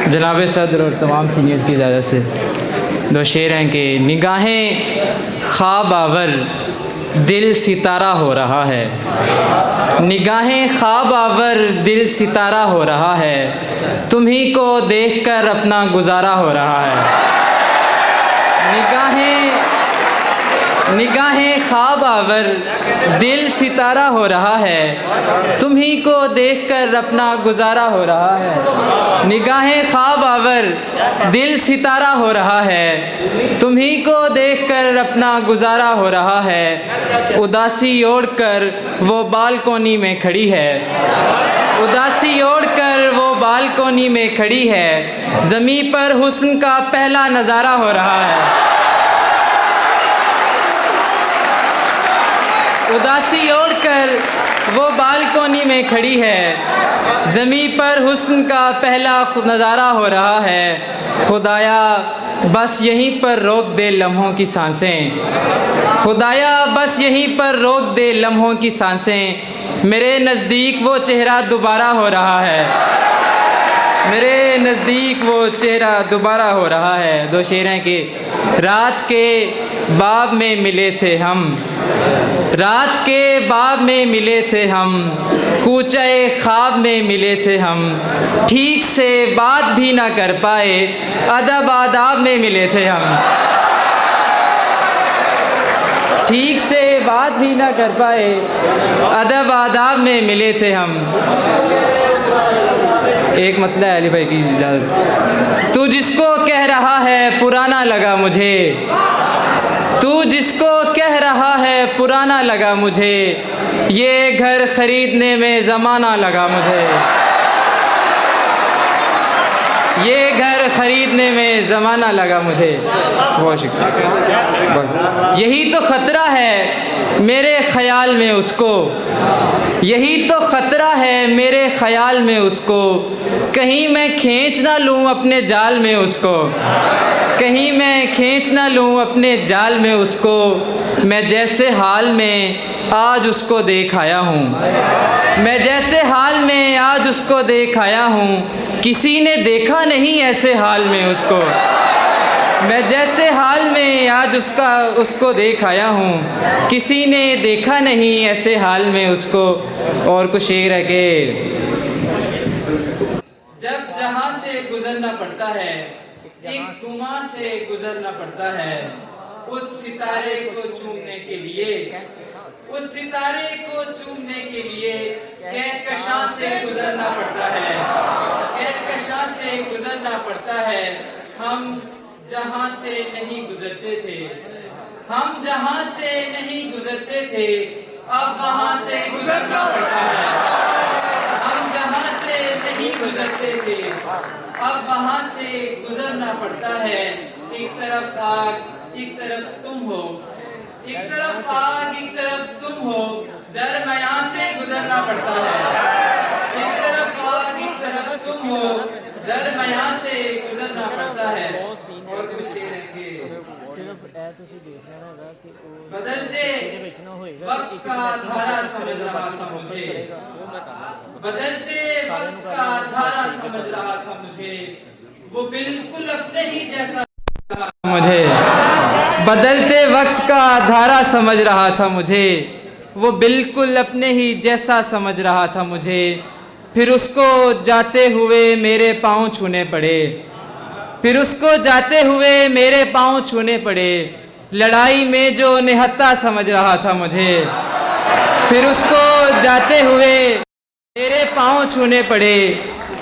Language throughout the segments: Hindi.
जनाब सदर और तमाम सीनियर की इजाज़त से दो शेर हैं कि निगाहें ख्वाब आवर दिल सितारा हो रहा है, निगाहें ख्वाब आवर दिल सितारा हो रहा है, तुम्ही को देखकर अपना गुजारा हो रहा है। निगाहें ख्वाब आवर दिल सितारा हो रहा है, तुम्ही को देखकर अपना गुजारा हो रहा है। निगाहें ख्वाब आवर दिल सितारा हो रहा है, तुम्ही को देखकर अपना गुजारा हो रहा है। उदासी ओढ़कर वो बालकोनी में खड़ी है, उदासी ओढ़कर वो बालकोनी में खड़ी है, ज़मीं पर हुस्न का पहला नज़ारा हो रहा है। उदासी ओढ़कर वो बालकोनी में खड़ी है, ज़मीं पर हुस्न का पहला नज़ारा हो रहा है। खुदाया बस यहीं पर रोक दे लम्हों की सांसें, खुदाया बस यहीं पर रोक दे लम्हों की सांसें, मेरे नज़दीक वो चेहरा दोबारा हो रहा है, मेरे नज़दीक वो चेहरा दोबारा हो रहा है। दो शेर हैं कि रात के बाब में मिले थे हम, रात के बाब में मिले थे हम, कूचे ख्वाब में मिले थे हम, ठीक से बात भी ना कर पाए, अदब आदाब में मिले थे हम, ठीक से बात भी ना कर पाए, अदब आदाब में मिले थे हम। एक मतलब है अली भाई की इजाज़त। तू जिसको कह रहा है पुराना लगा मुझे, तू जिसको कह रहा है पुराना लगा मुझे, ये घर ख़रीदने में ज़माना लगा मुझे, ये घर ख़रीदने में ज़माना लगा मुझे। बहुत शुक्रिया। यही तो ख़तरा है मेरे ख़याल में उसको, यही तो ख़तरा है मेरे ख़याल में उसको, कहीं मैं खींच ना लूँ अपने जाल में उसको, कहीं मैं खींच ना लूँ अपने जाल में उसको। मैं जैसे हाल में आज उसको देख आया हूँ, मैं जैसे हाल में आज उसको देख आया हूँ, किसी ने देखा नहीं ऐसे हाल में उसको। मैं जैसे हाल में आज उसको देख आया हूँ, किसी ने देखा नहीं ऐसे हाल में उसको। और कुछ शेर है कि जब जहाँ से गुजरना पड़ता है, एक गुमा से गुजरना पड़ता है, उस सितारे को चूमने के लिए, उस सितारे को चूमने के लिए कहकशां से गुजरना पड़ता है, कहकशां से गुजरना पड़ता है। हम जहाँ से नहीं गुजरते थे, हम जहाँ से नहीं गुजरते थे, अब वहाँ से गुजरना पड़ता है। हम जहाँ से नहीं गुजरते थे, अब वहाँ से गुजरना पड़ता है। एक तरफ आग एक तरफ तुम हो, एक तरफ आग एक तरफ तुम हो, दरमियां से गुजरना पड़ता है। एक तरफ आग एक तरफ तुम हो, दरमियां से गुजरना पड़ता है। और कुछ शेर हैं बदलते वक्त का धारा समझ रहा था मुझे, बदलते वक्त का धारा समझ रहा था मुझे, वो बिल्कुल अपने ही जैसा मुझे, बदलते वक्त का धारा समझ रहा था मुझे, वो बिल्कुल अपने ही जैसा समझ रहा था मुझे। फिर उसको जाते हुए मेरे पाँव छूने पड़े, फिर उसको जाते हुए मेरे पाँव छूने पड़े, लड़ाई में जो निहत्था समझ रहा था मुझे। फिर उसको जाते हुए मेरे पाँव छूने पड़े,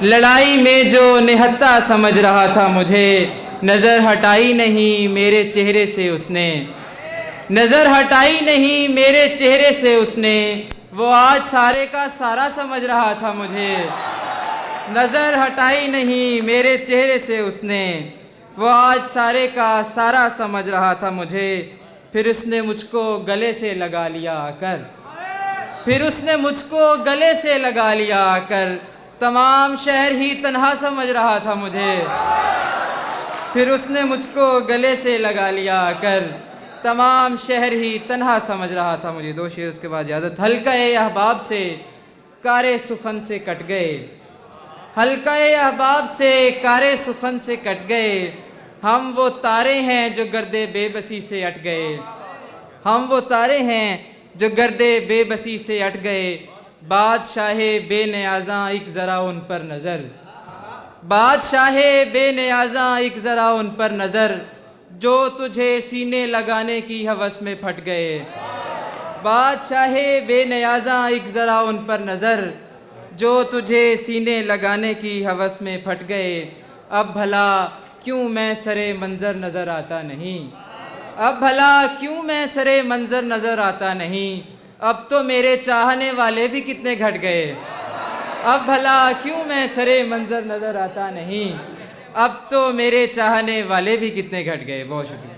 लड़ाई में जो निहत्था समझ रहा था मुझे। नज़र हटाई नहीं मेरे चेहरे से उसने, नज़र हटाई नहीं मेरे चेहरे से उसने, वो आज सारे का सारा समझ रहा था मुझे। नज़र हटाई नहीं मेरे चेहरे से उसने, वो आज सारे का सारा समझ रहा था मुझे। फिर उसने मुझको गले से लगा लिया आकर, फिर उसने मुझको गले से लगा लिया आकर, तमाम शहर ही तन्हा समझ रहा था मुझे। फिर उसने मुझको गले से लगा लिया आकर, तमाम शहर ही तन्हा समझ रहा था मुझे। दो शेर उसके बाद इजाज़त। हल्का अहबाब से कारे सुखन से कट गए, हल्काए अहबाब से कारे सुखन से कट गए, हम वो तारे हैं जो गर्दे बेबसी से अट गए। हम वो तारे हैं जो गर्दे बेबसी से अट गए, बादशाहे बेनियाज़ा एक ज़रा उन पर नज़र। बादशाहे बेनियाज़ा एक ज़रा उन पर नज़र, जो तुझे सीने लगाने की हवस में फट गए। बादशाहे बेनियाज़ा एक ज़रा उन पर नज़र, जो तुझे सीने लगाने की हवस में फट गए। अब भला क्यों मैं सरे मंज़र नज़र आता नहीं, अब भला क्यों मैं सरे मंज़र नज़र आता नहीं, अब तो मेरे चाहने वाले भी कितने घट गए। अब भला क्यों मैं सरे मंज़र नज़र आता नहीं, अब तो मेरे चाहने वाले भी कितने घट गए। बहुत शुक्रिया।